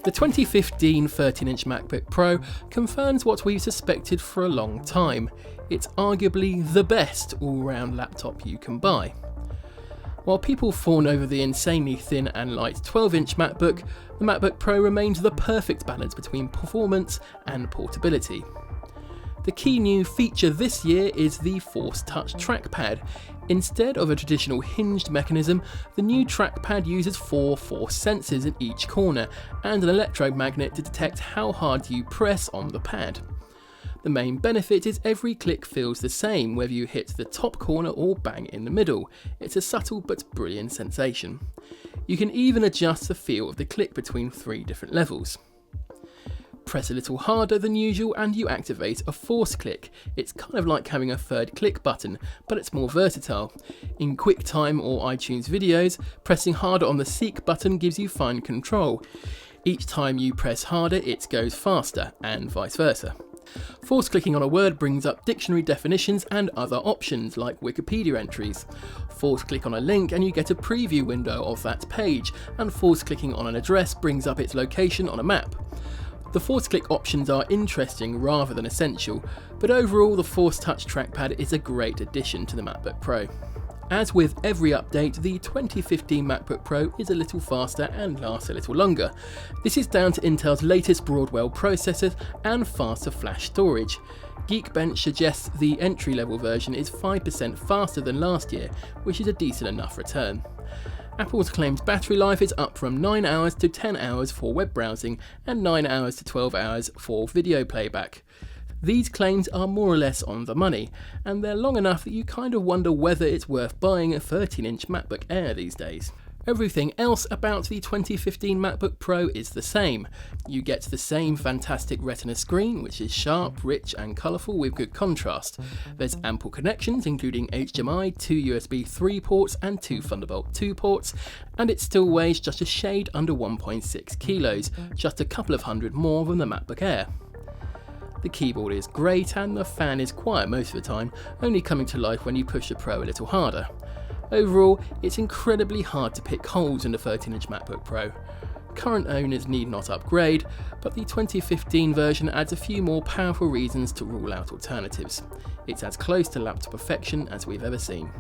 The 2015 13-inch MacBook Pro confirms what we've suspected for a long time. It's arguably the best all-round laptop you can buy. While people fawn over the insanely thin and light 12-inch MacBook, the MacBook Pro remains the perfect balance between performance and portability. The key new feature this year is the Force Touch trackpad. Instead of a traditional hinged mechanism, the new trackpad uses 4 force sensors in each corner and an electromagnet to detect how hard you press on the pad. The main benefit is every click feels the same whether you hit the top corner or bang in the middle. It's a subtle but brilliant sensation. You can even adjust the feel of the click between 3 different levels. Press a little harder than usual and you activate a force click. It's kind of like having a third click button, but it's more versatile. In QuickTime or iTunes videos, pressing harder on the seek button gives you fine control. Each time you press harder, it goes faster, and vice versa. Force clicking on a word brings up dictionary definitions and other options like Wikipedia entries. Force click on a link and you get a preview window of that page, and force clicking on an address brings up its location on a map. The force click options are interesting rather than essential, but overall the Force Touch trackpad is a great addition to the MacBook Pro. As with every update, the 2015 MacBook Pro is a little faster and lasts a little longer. This is down to Intel's latest Broadwell processors and faster flash storage. Geekbench suggests the entry-level version is 5% faster than last year, which is a decent enough return. Apple's claimed battery life is up from 9 hours to 10 hours for web browsing and 9 hours to 12 hours for video playback. These claims are more or less on the money, and they're long enough that you kind of wonder whether it's worth buying a 13-inch MacBook Air these days. Everything else about the 2015 MacBook Pro is the same. You get the same fantastic Retina screen, which is sharp, rich and colourful with good contrast. There's ample connections including HDMI, 2 USB 3 ports and 2 Thunderbolt 2 ports, and it still weighs just a shade under 1.6 kilos, just a couple of hundred more than the MacBook Air. The keyboard is great and the fan is quiet most of the time, only coming to life when you push the Pro a little harder. Overall, it's incredibly hard to pick holes in the 13-inch MacBook Pro. Current owners need not upgrade, but the 2015 version adds a few more powerful reasons to rule out alternatives. It's as close to laptop perfection as we've ever seen.